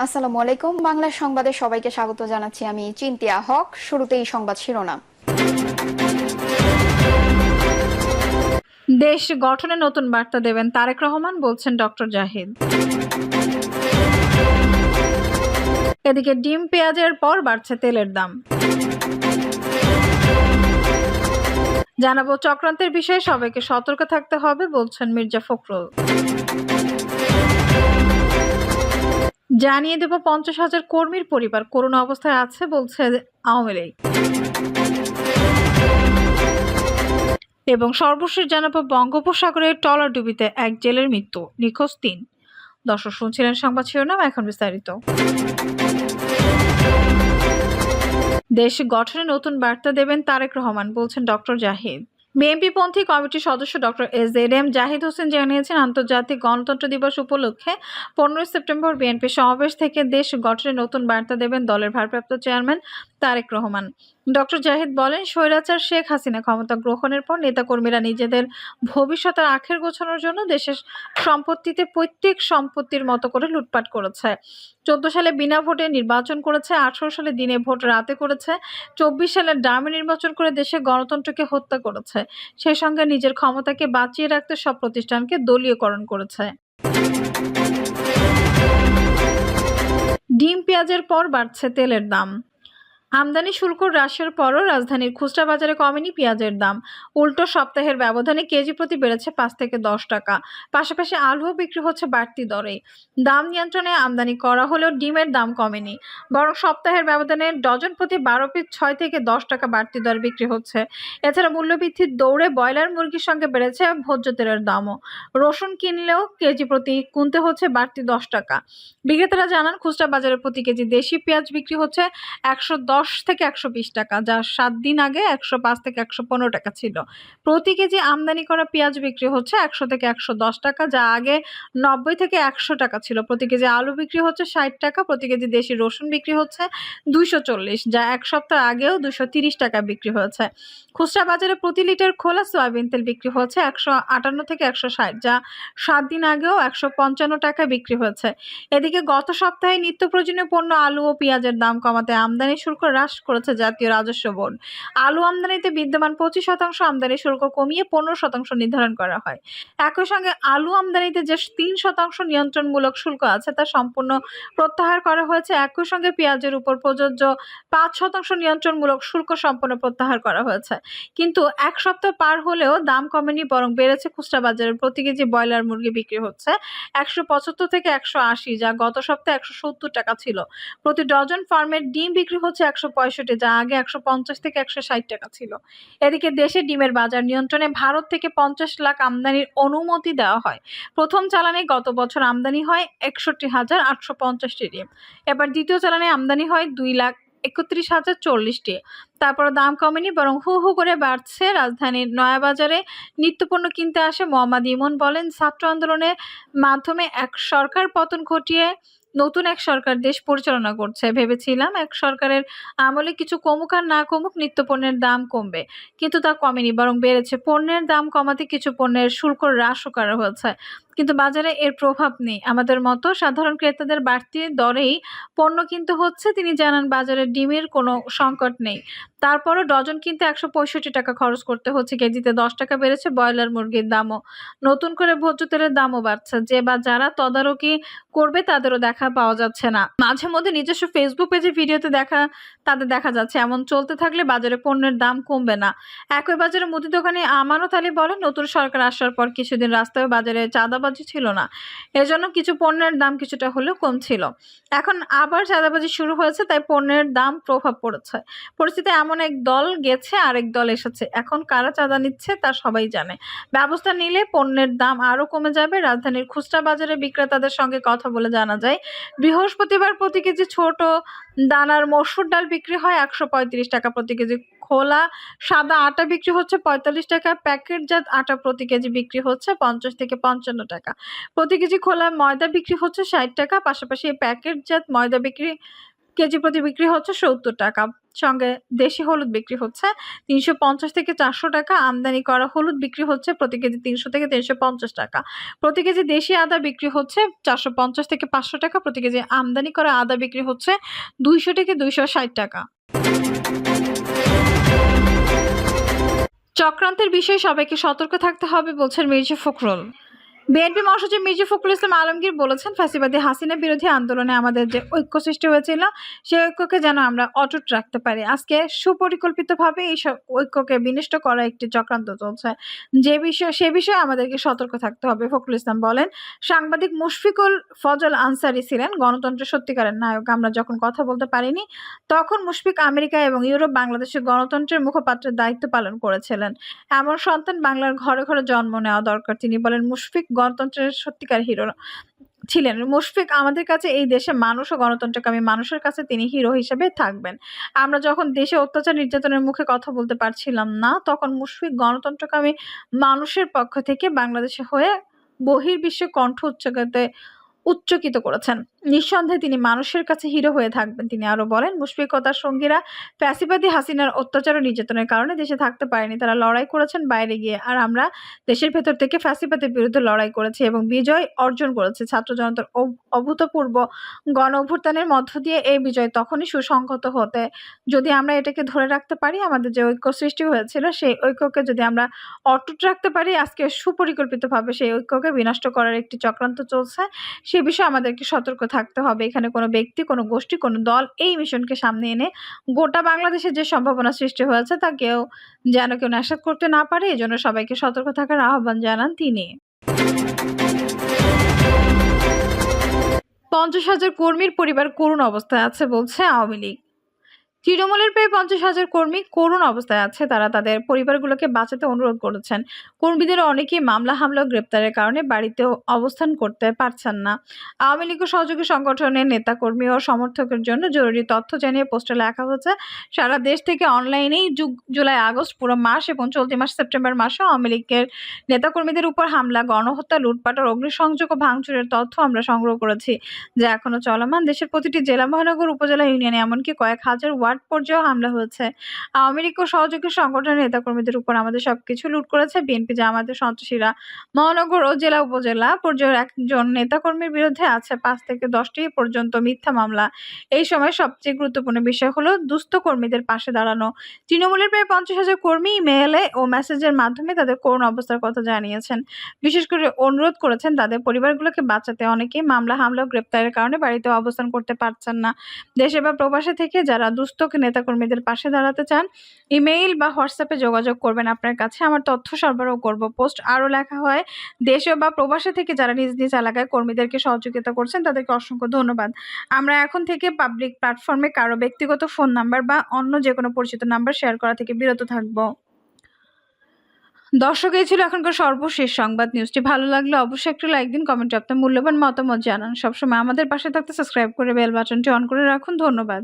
আসসালামু আলাইকুম। বাংলা সংবাদে সবাইকে স্বাগত জানাচ্ছি। আমি চিন্তিয়া হক। শুরুতেই সংবাদ শিরোনাম। দেশ গঠনে নতুন বার্তা দেবেন তারেক রহমান, বলছেন ডক্টর জাহিদ। এদিকে ডিম পেঁয়াজের পর বাড়ছে তেলের দাম। জানাবো চক্রান্তের বিষয়ে সবাইকে সতর্ক থাকতে হবে, বলছেন মির্জা ফখরুল। জানিয়ে দেব 50,000 কর্মীর পরিবার করোনা অবস্থায় আছে, বলছে আওয়ামী লীগ। এবং সর্বশেষ জানাবো বঙ্গোপসাগরের ট্রলারডুবিতে এক জেলের মৃত্যু, নিখোঁজ 3। দর্শক শুনছিলেন সংবাদ শিরোনাম, এখন বিস্তারিত। দেশ গঠনে নতুন বার্তা দেবেন তারেক রহমান, বলছেন ডক্টর জাহিদ। বিএনপিপন্থী কমিটির সদস্য ডক্টর এস.এম. জাহিদ হোসেন জানিয়েছেন, আন্তর্জাতিক গণতন্ত্র দিবস উপলক্ষে 15 সেপ্টেম্বর বিএনপি সমাবেশ থেকে দেশ গঠনে নতুন বার্তা দেবেন দলের ভারপ্রাপ্ত চেয়ারম্যান তারেক রহমান। ডক্টর জাহিদ বলেন, স্বৈরাচার শেখ হাসিনা ক্ষমতা গ্রহণের পর নেতাকর্মীরা নিজেদের ভবিষ্যতের আখের গোছানোর জন্য দেশের সম্পত্তিতে পৈতৃক সম্পত্তির মতো করে লুটপাট করেছে। 14 সালে বিনা ভোটে নির্বাচন করেছে, 18 সালে দিনে ভোট রাতে করেছে, 24 সালে ডামি নির্বাচন করে দেশে গণতন্ত্রকে হত্যা করেছে। সেই সঙ্গে নিজের ক্ষমতাকে বাঁচিয়ে রাখতে সব প্রতিষ্ঠানকে দলীয়করণ করেছে। ডিম পেঁয়াজের পর বাড়ছে তেলের দাম। আমদানি শুল্ক হ্রাসের পরও রাজধানীর খুচরা বাজারে কমেনি পেঁয়াজের দাম। উল্টো সপ্তাহের ব্যবধানে কেজি প্রতি বেড়েছে 5 থেকে 10 টাকা। পাশাপাশি আলুও বিক্রি হচ্ছে বাড়তি দরে। দাম নিয়ন্ত্রণে আমদানি করা হলেও ডিমের দাম কমেনি, বরং সপ্তাহের ব্যবধানে ডজন প্রতি 12 পিস 6 থেকে 10 টাকা বাড়তি দরে বিক্রি হচ্ছে। এছাড়া মূল্যবৃদ্ধির দৌড়ে ব্রয়লার মুরগির সঙ্গে বেড়েছে ভোজ্য তেলের দামও। রসুন কিনলেও কেজি প্রতি কিনতে হচ্ছে বাড়তি 10 টাকা। বিক্রেতারা জানান, খুচরা বাজারে প্রতি কেজি দেশি পেঁয়াজ বিক্রি হচ্ছে 110 থেকে 120 টাকা, যা 7 দিন আগে 105 থেকে 115 টাকা ছিল। প্রতি কেজি আমদানি করা পেঁয়াজ বিক্রি হচ্ছে 100 থেকে 110 টাকা, যা আগে 90 থেকে 100 টাকা ছিল। প্রতি কেজি আলু বিক্রি হচ্ছে 60 টাকা। প্রতি কেজি দেশি রসুন বিক্রি হচ্ছে 240, যা এক সপ্তাহ আগেও 230 টাকা বিক্রি হয়েছে। খুচরা বাজারে প্রতি লিটার খোলা সয়াবিন তেল বিক্রি হচ্ছে 158 থেকে 160, যা 7 দিন আগেও 155 টাকায় বিক্রি হয়েছে। এদিকে গত সপ্তাহে নিত্য প্রয়োজনীয় পণ্য আলু ও পেঁয়াজের দাম কমাতে আমদানি শুল্ক হ্রাস করেছে জাতীয় রাজস্ব বোর্ড। আলু আমদানিতে বিদ্যমান 25% আমদানি শুল্ক কমিয়ে 15% নির্ধারণ করা হয়। একই সঙ্গে আলু আমদানিতে যে 3% নিয়ন্ত্রণমূলক শুল্ক আছে তা সম্পূর্ণ প্রত্যাহার করা হয়েছে। একই সঙ্গে পেঁয়াজের উপর প্রযোজ্য 5% নিয়ন্ত্রণমূলক শুল্ক সম্পূর্ণ প্রত্যাহার করা হয়েছে। কিন্তু এক সপ্তাহ পার হলেও দাম কমেনি, বরং বেড়েছে। খুচরা বাজারে প্রতি কেজি ব্রয়লার মুরগি বিক্রি হচ্ছে 175 থেকে 180, যা গত সপ্তাহে 170 টাকা ছিল। প্রতি ডজন ফার্মের ডিম বিক্রি হচ্ছে 165, যা আগে 150 থেকে 160 টাকা ছিল। এদিকে দেশে ডিমের বাজার নিয়ন্ত্রণে ভারত থেকে 50 লাখ আমদানির অনুমতি দেওয়া হয়। প্রথম চালানে গত বছর আমদানি হয় 61,850টি ডিম। এবার দ্বিতীয় চালানে আমদানি হয় 2,31,040টি। তারপর দাম কমেনি, বরং হু হু করে বাড়ছে। রাজধানীর নয়াবাজারে নিত্যপণ্য কিনতে আসে মোহাম্মদ ইমন বলেন, ছাত্র আন্দোলনের মাধ্যমে এক সরকার পতন ঘটিয়ে নতুন এক সরকার দেশ পরিচালনা করছে। ভেবেছিলাম এক সরকারের আমলে কিছু কমুক আর না কমুক নিত্যপণ্যের দাম কমবে, কিন্তু তা কমেনি, বরং বেড়েছে। পণ্যের দাম কমাতে কিছু পণ্যের শুল্ক হ্রাসও করা হয়েছে, কিন্তু বাজারে এর প্রভাব নেই। আমাদের মতো সাধারণ ক্রেতাদের বাড়তি দরেই পণ্য কিনতে হচ্ছে। তিনি জানান, বাজারে ডিমের কোনো সংকট নেই, তারপরও ডজন কিনতে 165 টাকা খরচ করতে হচ্ছে। কেজিতে 10 টাকা বেড়েছে ব্রয়লার মুরগির দামও। নতুন করে ভোজ্য তেলের দামও বাড়ছে। যে বা যারা তদারকি করবে তাদেরও দেখা পাওয়া যাচ্ছে না। মাঝে মধ্যে নিজস্ব ফেসবুক পেজে ভিডিওতে তাদের দেখা যাচ্ছে। এমন চলতে থাকলে বাজারে পণ্যের দাম কমবে না। একই বাজারে মুদি দোকানে আমানত আলী বলেন, নতুন সরকার আসার পর কিছুদিন রাস্তায় বাজারে চাঁদাবাজি ছিল না, এজন্য কিছু পণ্যের দাম কিছুটা হলেও কম ছিল। এখন আবার চাঁদাবাজি শুরু হয়েছে, তাই পণ্যের দাম প্রভাব পড়েছে। পরিস্থিতি এমন, এক দল গেছে আরেক দল এসেছে। এখন কারা চাঁদা নিচ্ছে তা সবাই জানে। ব্যবস্থা নিলে পণ্যের দাম আরও কমে যাবে। রাজধানীর খুচরা বাজারে বিক্রেতাদের সঙ্গে কথা বলে জানা যায়, বৃহস্পতিবার প্রতি কেজি ছোট দানার মসুর ডাল বিক্রি হয় 135 টাকা। প্রতি কেজি খোলা সাদা আটা বিক্রি হচ্ছে 45 টাকা। প্যাকেটজাত আটা প্রতি কেজি বিক্রি হচ্ছে 50 থেকে 55 টাকা। প্রতি কেজি খোলা ময়দা বিক্রি হচ্ছে 60 টাকা। পাশাপাশি প্যাকেটজাত ময়দা কেজি প্রতি বিক্রি হচ্ছে 70 টাকা। সঙ্গে দেশি হলুদ বিক্রি হচ্ছে ৩৫০ থেকে ৪০০ টাকা, আমদানি করা হলুদ বিক্রি হচ্ছে প্রতি কেজি ৩০০ থেকে ৩৫০ টাকা, প্রতি কেজি দেশি আদা বিক্রি হচ্ছে ৪৫০ থেকে ৫০০ টাকা, প্রতি কেজি আমদানি করা আদা বিক্রি হচ্ছে ২০০ থেকে ২৬০ টাকা। চক্রান্তের বিষয়ে সবাইকে সতর্ক থাকতে হবে বলছেন মির্জা ফখরুল। বিএনপি মহাসচিব মির্জা ফখরুল ইসলাম আলমগীর বলেছেন, ফ্যাসিবাদী হাসিনা বিরোধী আন্দোলনে আমাদের যে ঐক্য সৃষ্টি হয়েছিল সেই ঐক্যকে যেন আমরা অটুট রাখতে পারি। আজকে সুপরিকল্পিতভাবে এই ঐক্যকে বিনষ্ট করা একটি চক্রান্ত চলছে, সে বিষয়ে আমাদেরকে সতর্ক থাকতে হবে। ফখরুল ইসলাম বলেন, সাংবাদিক মুশফিকুল ফজল আনসারী ছিলেন গণতন্ত্রের সত্যিকারের নায়ক। আমরা যখন কথা বলতে পারিনি তখন মুশফিক আমেরিকা এবং ইউরোপ বাংলাদেশের গণতন্ত্রের মুখপাত্রের দায়িত্ব পালন করেছিলেন। এমন সন্তান বাংলার ঘরে ঘরে জন্ম নেওয়া দরকার। তিনি বলেন, মুশফিক গণতন্ত্রের সত্যিকার হিরো ছিলেন। মুশফিক আমাদের কাছে এই দেশে মানুষ ও গণতন্ত্রকামী মানুষের কাছে তিনি হিরো হিসেবে থাকবেন। আমরা যখন দেশে অত্যাচার নির্যাতনের মুখে কথা বলতে পারছিলাম না, তখন মুশফিক গণতন্ত্রকামী মানুষের পক্ষ থেকে বাংলাদেশে হয়ে বহির্বিশ্বে কণ্ঠ উচ্চকিত করেছেন। নিঃসন্দেহে তিনি মানুষের কাছে হিরো হয়ে থাকবেন। তিনি আরো বলেন, মুশফিক ও তার সঙ্গীরা ফ্যাসিবাদী হাসিনার অত্যাচার ও নির্যাতনের কারণে দেশে থাকতে পারেনি। তারা লড়াই করেছেন বাইরে গিয়ে, আর আমরা দেশের ভেতর থেকে ফ্যাসিবাদের বিরুদ্ধে লড়াই করেছি এবং বিজয় অর্জন করেছি। ছাত্র জনতার অভূতপূর্ব গণ অভ্যুত্থানের মধ্য দিয়ে এই বিজয় তখনই সুসংহত হতে যদি আমরা এটাকে ধরে রাখতে পারি, আমাদের যে ঐক্য সৃষ্টি হয়েছিল সেই ঐক্যকে যদি আমরা অটুট রাখতে পারি, আজকে সুপরিকল্পিতভাবে সেই ঐক্যকে বিনষ্ট করার একটি চক্রান্ত চলছে। সে বিষয়ে আমাদেরকে সতর্ক থাকতে হবে। এখানে কোনো ব্যক্তি, কোনো গোষ্ঠী, কোনো দল এই মিশনকে সামনে এনে গোটা বাংলাদেশে যে সম্ভাবনা সৃষ্টি হয়েছে তা কেউ নস্যাৎ করতে না পারে, এজন্য সবাইকে সতর্ক থাকার আহ্বান জানান তিনি। ৫০,০০০ কর্মীর পরিবার করুণ অবস্থায় আছে বলছে আওয়ামী লীগ। তৃণমূলের প্রায় ৫০,০০০ কর্মী করুণ অবস্থায় আছে। তারা তাদের পরিবারগুলোকে বাঁচাতে অনুরোধ করেছেন। কর্মীদের অনেকেই মামলা, হামলা ও গ্রেপ্তারের কারণে বাড়িতেও অবস্থান করতে পারছেন না। আওয়ামী লীগ ও সহযোগী সংগঠনের নেতাকর্মী ও সমর্থকের জন্য জরুরি তথ্য জানিয়ে পোস্টে লেখা হয়েছে, সারা দেশ থেকে অনলাইনেই জুলাই, আগস্ট পুরো মাস এবং চলতি মাস সেপ্টেম্বর মাসে আওয়ামী লীগের নেতাকর্মীদের উপর হামলা, গণহত্যা, লুটপাট ও অগ্নিসংযোগ ও ভাঙচুরের তথ্য আমরা সংগ্রহ করেছি, যা এখনো চলমান। দেশের প্রতিটি জেলা, মহানগর, উপজেলা, ইউনিয়নে এমনকি কয়েক হাজার ওয়ার্ড পর্যায়েও হামলা হয়েছে। আওয়ামী লীগ ও সহযোগী সংগঠনের নেতাকর্মীদের উপর আমাদের সবকিছু লুট করেছে বিএনপি, জামায়াতের সন্ত্রাসীরা। মহানগর ও জেলা, উপজেলা পর্যায়ের একজন নেতাকর্মীর বিরুদ্ধে আছে ৫ থেকে ১০টি পর্যন্ত মিথ্যা মামলা। এই সময় সবচেয়ে গুরুত্বপূর্ণ বিষয় হলো দুস্থ কর্মীদের পাশে দাঁড়ানো। তৃণমূলের প্রায় ৫০,০০০ কর্মী ইমেইলে ও মেসেজের মাধ্যমে তাদের করুণ অবস্থার কথা জানিয়েছেন। বিশেষ করে অনুরোধ করেছেন তাদের পরিবারগুলোকে বাঁচাতে। অনেকেই মামলা, হামলা ও গ্রেপ্তারের কারণে বাড়িতে অবস্থান করতে পারছেন না। দেশে বা প্রবাসে থেকে যারা দুস্থ নেতাকর্মীদের পাশে দাঁড়াতে চান, ইমেইল বা হোয়াটসঅ্যাপে যোগাযোগ করবেন, আপনার কাছে আমার তথ্য সরবরাহ করব। পোস্ট আরও লেখা হয়, দেশে বা প্রবাসে থেকে যারা নিজ নিজ এলাকায় কর্মীদেরকে সহযোগিতা করছেন তাদেরকে অসংখ্য ধন্যবাদ। আমরা এখন থেকে পাবলিক প্ল্যাটফর্মে কারো ব্যক্তিগত ফোন নাম্বার বা অন্য যে কোনো পরিচিত নাম্বার শেয়ার করা থেকে বিরত থাকব। দর্শক, এই ছিল এখনকার সর্বশেষ সংবাদ। নিউজটি ভালো লাগলে অবশ্যই একটু লাইক দিন, কমেন্টে আপনার মূল্যবান মতামত জানান। সবসময় আমাদের পাশে থাকতে সাবস্ক্রাইব করে বেল বাটনটি অন করে রাখুন। ধন্যবাদ।